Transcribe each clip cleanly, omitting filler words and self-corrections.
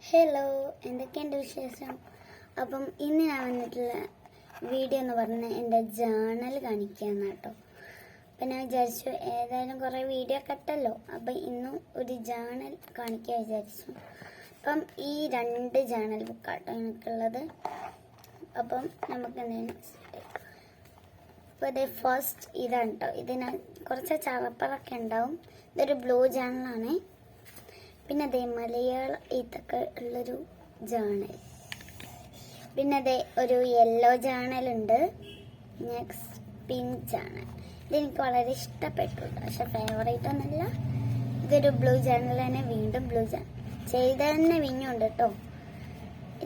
Hello, എന്തൊക്കെയുണ്ട് വിശേഷം? അപ്പം ഇന്ന് ഞാൻ വന്നിട്ടുള്ള വീഡിയോ എന്ന് പറഞ്ഞാൽ എൻ്റെ ജേണൽ കാണിക്കാന്ന് കേട്ടോ. അപ്പം ഞാൻ വിചാരിച്ചു ഏതായാലും കുറേ വീഡിയോ കട്ടല്ലോ, അപ്പം ഇന്നും ഒരു ജേണൽ കാണിക്കാൻ വിചാരിച്ചു. അപ്പം ഈ 2 ജേണൽ ബുക്കാട്ടോ എനിക്കുള്ളത്. അപ്പം നമുക്ക് എന്തെങ്കിലും അപ്പോൾ ഇത് ഫസ്റ്റ് ഇതാണ് കേട്ടോ. ഇതിന് കുറച്ച് ചവപ്പറൊക്കെ ഉണ്ടാവും. ഇതൊരു ബ്ലൂ ജേണലാണ്. പിന്നെ അതേ മലയാളം ഇതൊക്കെ ഉള്ളൊരു ജേണൽ. പിന്നെ അതേ ഒരു യെല്ലോ ജേണലുണ്ട്. Next pink journal. ഇതെനിക്ക് വളരെ ഇഷ്ടപ്പെട്ടു, പക്ഷെ ഫേവറേറ്റ് ഒന്നുമില്ല. ഇതൊരു ബ്ലൂ ജേണൽ തന്നെ, വീണ്ടും ബ്ലൂ ജേണൽ ചെയ്ത തന്നെ വിഞ്ഞുണ്ട് കേട്ടോ.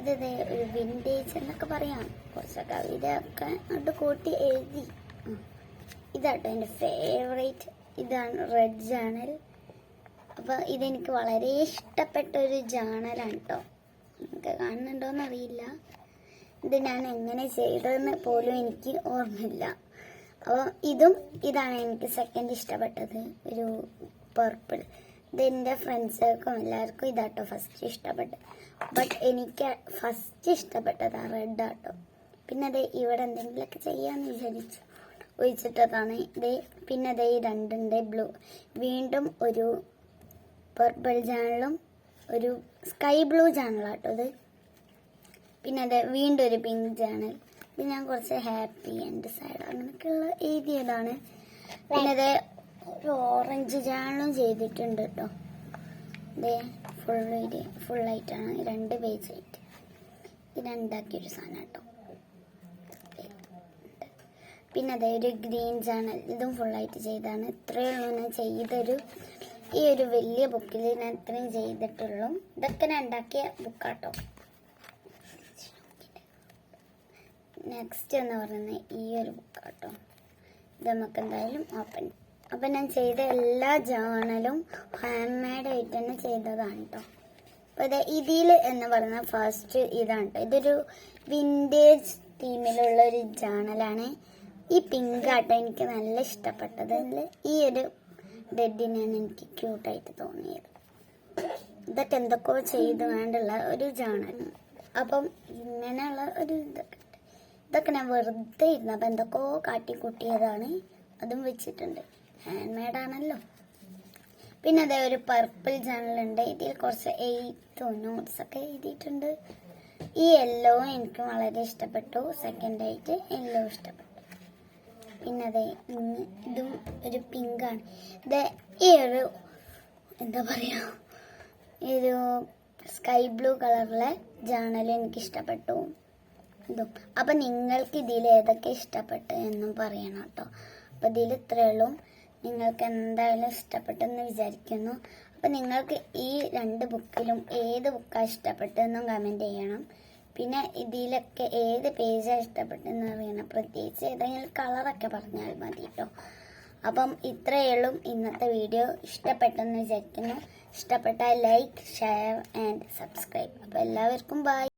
ഇതേ ഒരു വിൻറ്റേജ് എന്നൊക്കെ പറയാം. കുറച്ച് കവിതയൊക്കെ അങ്ങോട്ട് കൂട്ടി എഴുതി. ഇതാട്ടോ എൻ്റെ ഫേവറേറ്റ്. ഇതാണ് റെഡ് ജേണൽ. അപ്പോൾ ഇതെനിക്ക് വളരെ ഇഷ്ടപ്പെട്ട ഒരു ജേണലാണ് കേട്ടോ. നിങ്ങൾക്ക് കാണുന്നുണ്ടോയെന്ന് അറിയില്ല. ഇത് ഞാൻ എങ്ങനെ ചെയ്തതെന്ന് പോലും എനിക്ക് ഓർമ്മയില്ല. അപ്പോൾ ഇതാണ് എനിക്ക് സെക്കൻഡ് ഇഷ്ടപ്പെട്ടത്, ഒരു പർപ്പിൾ. ഇതെൻ്റെ ഫ്രണ്ട്സുകൾക്കും എല്ലാവർക്കും ഇതാട്ടോ ഫസ്റ്റ് ഇഷ്ടപ്പെട്ടത്. ബട്ട് എനിക്ക് ഫസ്റ്റ് ഇഷ്ടപ്പെട്ടത് ആ റെഡ് ആട്ടോ. പിന്നെ അതേ ഇവിടെ എന്തെങ്കിലുമൊക്കെ ചെയ്യാമെന്ന് വിചാരിച്ചു ഒഴിച്ചിട്ടതാണ്. പിന്നെ അതേ 2 ബ്ലൂ, വീണ്ടും ഒരു പർപ്പിൾ ജേണലും ഒരു സ്കൈ ബ്ലൂ ജേണലാട്ടോ ഇത്. പിന്നെ അത് വീണ്ടും ഒരു പിങ്ക് ജേണൽ. ഇത് ഞാൻ കുറച്ച് ഹാപ്പി ആൻഡ് സാഡ് അങ്ങനെയൊക്കെയുള്ള എഴുതിയതാണ്. പിന്നെ അത് ഒരു ഓറഞ്ച് ജേണലും ചെയ്തിട്ടുണ്ട് കേട്ടോ. ഇതേ ഫുള്ളായിട്ടാണ് 2 പേജ് ആയിട്ട്. ഇത് ഉണ്ടാക്കിയൊരു സാധനം കേട്ടോ. പിന്നെ അതേ ഒരു ഗ്രീൻ ജേണൽ, ഇതും ഫുള്ളായിട്ട് ചെയ്താണ്. ഇത്രയുള്ളൂ ഞാൻ ചെയ്തൊരു ഈ ഒരു വലിയ ബുക്കിൽ ഞാൻ ഇത്രയും ചെയ്തിട്ടുള്ളൂ. ഇതൊക്കെ ഞാൻ ഉണ്ടാക്കിയ ബുക്കാട്ടോ. നെക്സ്റ്റ് എന്ന് പറയുന്നത് ഈ ഒരു ബുക്കാട്ടോ. ഇത് നമുക്ക് എന്തായാലും ഓപ്പൺ. അപ്പം ഞാൻ ചെയ്ത എല്ലാ ജേണലും ഹാൻഡ് മെയ്ഡ് ആയിട്ട് തന്നെ ചെയ്തതാണ് കേട്ടോ. അപ്പോൾ ഇതിൽ എന്ന് പറയുന്ന ഫസ്റ്റ് ഇതാണ് കേട്ടോ. ഇതൊരു വിൻറ്റേജ് തീമിലുള്ള ഒരു ജേണലാണ്. ഈ പിങ്ക് ആട്ടോ എനിക്ക് നല്ല ഇഷ്ടപ്പെട്ടത്. ഈ ഒരു ഡെഡിനാണ് എനിക്ക് ക്യൂട്ടായിട്ട് തോന്നിയത്. ഇതൊക്കെ എന്തൊക്കെയോ ചെയ്ത് വേണ്ടുള്ള ഒരു ജേണൽ. അപ്പം ഇങ്ങനെയുള്ള ഒരു ഇതൊക്കെ ഞാൻ വെറുതെ ഇരുന്നു. അപ്പം എന്തൊക്കെയോ കാട്ടിക്കൂട്ടിയതാണ്, അതും വെച്ചിട്ടുണ്ട്. ഹാൻഡ് മെയ്ഡ് ആണല്ലോ. പിന്നെ അതേ ഒരു പർപ്പിൾ ജേണലുണ്ട്. ഇതിൽ കുറച്ച് നോട്ട്സൊക്കെ എഴുതിയിട്ടുണ്ട്. ഈ യെല്ലോ എനിക്ക് വളരെ ഇഷ്ടപ്പെട്ടു. സെക്കൻഡായിട്ട് യെല്ലോ ഇഷ്ടപ്പെട്ടു. പിന്നെ അതെ ഇതും ഒരു പിങ്കാണ്. ഈ ഒരു എന്താ പറയുക, ഒരു സ്കൈ ബ്ലൂ കളറിലെ ജേണൽ എനിക്ക് ഇഷ്ടപ്പെട്ടു. ഇതും അപ്പം നിങ്ങൾക്ക് ഇതിൽ ഏതൊക്കെ ഇഷ്ടപ്പെട്ടു എന്നും പറയണം കേട്ടോ. അപ്പം ഇതിൽ ഇത്രയുള്ളൂ. നിങ്ങൾക്ക് എന്തായാലും ഇഷ്ടപ്പെട്ടെന്ന് വിചാരിക്കുന്നു. അപ്പം നിങ്ങൾക്ക് ഈ 2 ബുക്കിലും ഏത് ബുക്കാണ് ഇഷ്ടപ്പെട്ടതെന്നും കമൻറ്റ് ചെയ്യണം. പിന്നെ ഇതിലൊക്കെ ഏത് പേജാണ് ഇഷ്ടപ്പെട്ടെന്ന് അറിയണം. പ്രത്യേകിച്ച് ഏതെങ്കിലും കളറൊക്കെ പറഞ്ഞാൽ മതി കേട്ടോ. അപ്പം ഇത്രയേ ഉള്ളൂ ഇന്നത്തെ വീഡിയോ. ഇഷ്ടപ്പെട്ടെന്ന് വിചാരിക്കുന്നു. ഇഷ്ടപ്പെട്ടാൽ ലൈക്ക്, ഷെയർ ആൻഡ് സബ്സ്ക്രൈബ്. അപ്പോൾ എല്ലാവർക്കും ബൈ.